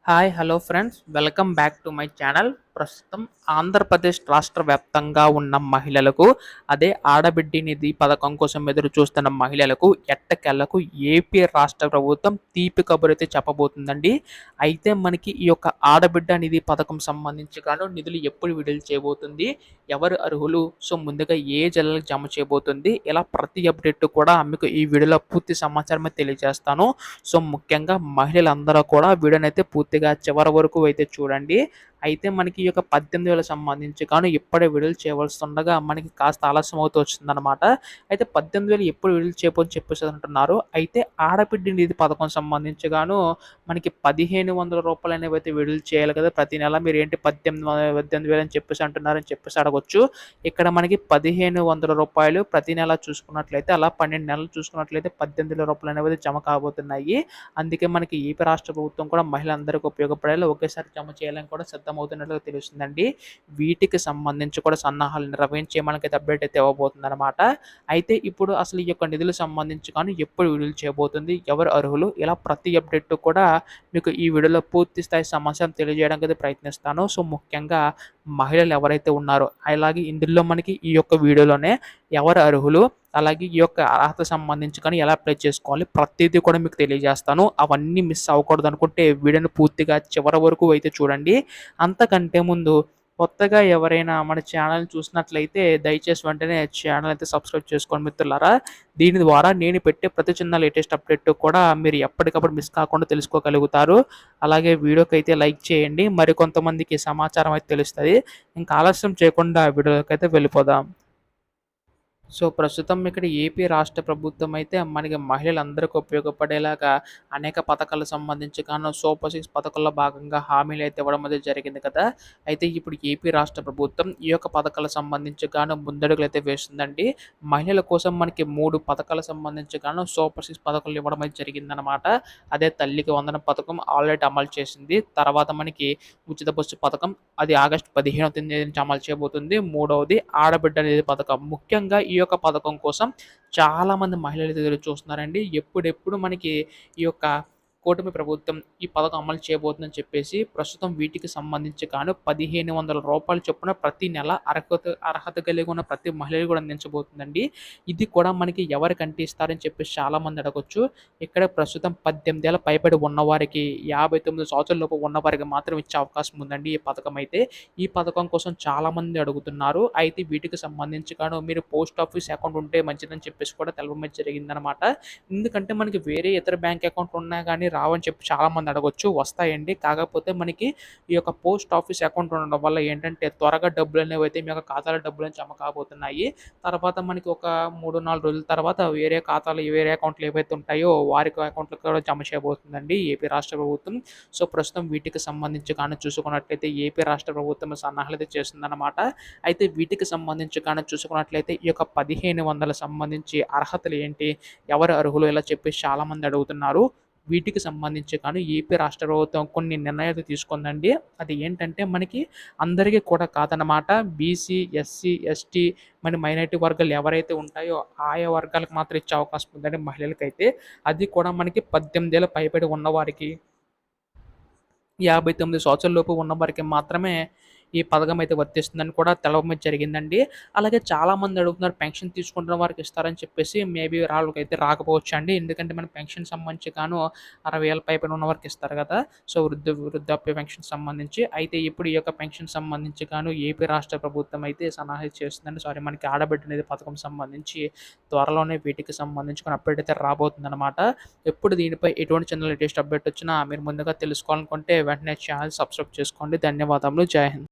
Hi hello friends welcome back to my channel. ప్రస్తుతం ఆంధ్రప్రదేశ్ రాష్ట్ర వ్యాప్తంగా ఉన్న మహిళలకు అదే ఆడబిడ్డ నిధి పథకం కోసం ఎదురు చూస్తున్న మహిళలకు ఎట్టకెళ్లకు ఏపీ రాష్ట్ర ప్రభుత్వం తీపి కబురైతే చెప్పబోతుందండి. అయితే మనకి ఈ యొక్క ఆడబిడ్డ నిధి పథకం సంబంధించి గాను నిధులు ఎప్పుడు విడుదల చేయబోతుంది, ఎవరు అర్హులు, సో ముందుగా ఏ జిల్లాలకు జమ చేయబోతుంది, ఇలా ప్రతి అప్డేట్ కూడా మీకు ఈ వీడియోలో పూర్తి సమాచారమే తెలియజేస్తాను. సో ముఖ్యంగా మహిళలందరూ కూడా వీడియోనైతే పూర్తిగా చివరి వరకు అయితే చూడండి. అయితే మనకి ఈ యొక్క 18,000 సంబంధించి గాను ఇప్పుడే విడుదల చేయవలసి ఉండగా మనకి కాస్త ఆలస్యం అవుతూ వచ్చిందనమాట. అయితే 18,000 ఎప్పుడు విడుదల చేయబోని చెప్పేసి అంటున్నారు. అయితే ఆడబిడ్డ నిధి పథకం సంబంధించి గాను మనకి రూ. 1,500 అనేవి అయితే విడుదల చేయాలి కదా ప్రతి నెల. మీరు ఏంటి 18,000 అని చెప్పేసి అంటున్నారని చెప్పేసి అడగొచ్చు. ఇక్కడ మనకి రూ. 1,500 ప్రతి నెల చూసుకున్నట్లయితే అలా 12 నెలలు చూసుకున్నట్లయితే రూ. 18,000 అనేవి జమ కాబోతున్నాయి. అందుకే మనకి ఏపీ రాష్ట్ర ప్రభుత్వం కూడా మహిళలందరికీ ఉపయోగపడేలా ఒకేసారి జమ చేయాలని కూడా సిద్ధమవుతున్నట్లుగా తెలుస్తుందండి. వీటికి సంబంధించి కూడా సన్నాహాలు నిర్వహించి మనకైతే అప్డేట్ అయితే ఇవ్వబోతుందన్నమాట. అయితే ఇప్పుడు అసలు ఈ యొక్క నిధులకు సంబంధించి కానీ ఎప్పుడు విడుదల చేయబోతుంది, ఎవరు అర్హులు, ఇలా ప్రతి అప్డేట్ కూడా మీకు ఈ వీడియోలో పూర్తి స్థాయి సమాచారం తెలియజేయడానికి అయితే ప్రయత్నిస్తాను. సో ముఖ్యంగా మహిళలు ఎవరైతే ఉన్నారో అలాగే ఇందులో మనకి ఈ యొక్క వీడియోలోనే ఎవరు అర్హులు, అలాగే ఈ యొక్క అర్హత సంబంధించి కానీ ఎలా అప్లై చేసుకోవాలి ప్రతిదీ కూడా మీకు తెలియజేస్తాను. అవన్నీ మిస్ అవ్వకూడదు అనుకుంటే వీడియోని పూర్తిగా చివరి వరకు అయితే చూడండి. అంతకంటే ముందు కొత్తగా ఎవరైనా మన ఛానల్ చూసినట్లయితే దయచేసి వెంటనే ఛానల్ అయితే సబ్స్క్రైబ్ చేసుకోండి మిత్రులారా. దీని ద్వారా నేను పెట్టే ప్రతి చిన్న లేటెస్ట్ అప్డేట్ కూడా మీరు ఎప్పటికప్పుడు మిస్ కాకుండా తెలుసుకోగలుగుతారు. అలాగే వీడియోకి అయితే లైక్ చేయండి, మరి కొంతమందికి సమాచారం అయితే తెలుస్తుంది. ఇంకా ఆలస్యం చేయకుండా వీడియోకి అయితే వెళ్ళిపోదాం. సో ప్రస్తుతం ఇక్కడ ఏపీ రాష్ట్ర ప్రభుత్వం అయితే మనకి మహిళలందరికీ ఉపయోగపడేలాగా అనేక పథకాలకు సంబంధించి గాను సూపర్ సిక్స్ పథకంలో భాగంగా హామీలు అయితే ఇవ్వడం అనేది జరిగింది కదా. అయితే ఇప్పుడు ఏపీ రాష్ట్ర ప్రభుత్వం ఈ యొక్క పథకాలకు సంబంధించి గాను ముందడుగులు అయితే వేస్తుందండి. మహిళల కోసం మనకి 3 పథకాలకు సంబంధించి గాను సూపర్ సిక్స్ పథకాలు ఇవ్వడం అయితే జరిగిందనమాట. అదే తల్లికి వందనం పథకం ఆల్రెడీ అమలు చేసింది. తర్వాత మనకి ఉచిత బస్సు పథకం అది ఆగస్టు 15వ తేదీ నుంచి అమలు చేయబోతుంది. మూడవది ఆడబిడ్డ నిధి పథకం. ముఖ్యంగా ఈ యొక్క పథకం కోసం చాలామంది మహిళలు ఎదురు చూస్తున్నారండి. ఎప్పుడెప్పుడు మనకి ఈ యొక్క కూటమి ప్రభుత్వం ఈ పథకం అమలు చేయబోతుందని చెప్పేసి ప్రస్తుతం వీటికి సంబంధించి గాను రూ. 1,500 చొప్పున ప్రతి నెల అర్హత కలిగి ఉన్న ప్రతి మహిళలు కూడా అందించబోతుందండి. ఇది కూడా మనకి ఎవరికంటే ఇస్తారని చెప్పేసి చాలామంది అడగొచ్చు. ఇక్కడ ప్రస్తుతం 18 ఏళ్ల పైబడి ఉన్నవారికి, 59 సంవత్సరాల లోపు ఉన్నవారికి మాత్రం ఇచ్చే అవకాశం ఉందండి ఈ పథకం అయితే. ఈ పథకం కోసం చాలామంది అడుగుతున్నారు. అయితే వీటికి సంబంధించి గాను మీరు పోస్ట్ ఆఫీస్ అకౌంట్ ఉంటే మంచిదని చెప్పేసి కూడా తెలపడం జరిగిందనమాట. ఎందుకంటే మనకి వేరే ఇతర బ్యాంక్ అకౌంట్లు ఉన్నా కానీ రావని చెప్పి చాలామంది అడగొచ్చు. వస్తాయండి, కాకపోతే మనకి ఈ యొక్క పోస్ట్ ఆఫీస్ అకౌంట్ ఉండడం వల్ల ఏంటంటే త్వరగా డబ్బులు అనేవి అయితే మీ యొక్క ఖాతాలో డబ్బులు జమ కాబోతున్నాయి. తర్వాత మనకి ఒక 3, 4 రోజుల తర్వాత వేరే ఖాతాలు వేరే అకౌంట్లు ఏవైతే ఉంటాయో వారికి అకౌంట్లకు కూడా జమ చేయబోతుందండి ఏపీ రాష్ట్ర ప్రభుత్వం. సో ప్రస్తుతం వీటికి సంబంధించి కానీ చూసుకున్నట్లయితే ఏపీ రాష్ట్ర ప్రభుత్వం సన్నాహాలు అయితే చేస్తుందన్నమాట. అయితే వీటికి సంబంధించి కానీ చూసుకున్నట్లయితే ఈ యొక్క 1,500 సంబంధించి అర్హతలు ఏంటి, ఎవరు అర్హులు, ఇలా చెప్పేసి చాలామంది అడుగుతున్నారు. వీటికి సంబంధించి కానీ ఏపీ రాష్ట్ర ప్రభుత్వం కొన్ని నిర్ణయాలు తీసుకుందండి. అది ఏంటంటే మనకి అందరికీ కూడా కాదనమాట. బీసీ, ఎస్సీ, ఎస్టీ మైనారిటీ వర్గాలు ఎవరైతే ఉంటాయో ఆయా వర్గాలకు మాత్రం ఇచ్చే అవకాశం ఉందండి మహిళలకైతే. అది కూడా మనకి 18 ఏళ్ల పైబడి ఉన్నవారికి, 59 సంవత్సరాల లోపు ఉన్నవారికి మాత్రమే ఈ పథకం అయితే వర్తిస్తుందని కూడా తెలవడం జరిగిందండి. అలాగే చాలామంది అడుగుతున్నారు పెన్షన్ తీసుకుంటున్న వారికి ఇస్తారని చెప్పేసి. మేబీ వాళ్ళకైతే రాకపోవచ్చండి. ఎందుకంటే మన పెన్షన్ సంబంధించి గాను 60 ఏళ్ల పైబడి ఉన్న వారికి ఇస్తారు కదా. సో వృద్ధాప్య పెన్షన్ సంబంధించి. అయితే ఇప్పుడు ఈ యొక్క పెన్షన్ సంబంధించి గాను ఏపీ రాష్ట్ర ప్రభుత్వం అయితే సన్నాహాలు చేస్తుందండి. మనకి ఆడబిడ్డ నిధి పథకం సంబంధించి త్వరలోనే వీటికి సంబంధించి కొన్ని అప్డేట్ అయితే రాబోతుందనమాట. ఎప్పుడు దీనిపై ఎటువంటి చిన్న లేటెస్ట్ అప్డేట్ వచ్చినా మీరు ముందుగా తెలుసుకోవాలనుకుంటే వెంటనే ఛానల్ సబ్స్క్రైబ్ చేసుకోండి. ధన్యవాదములు. జై హింద్.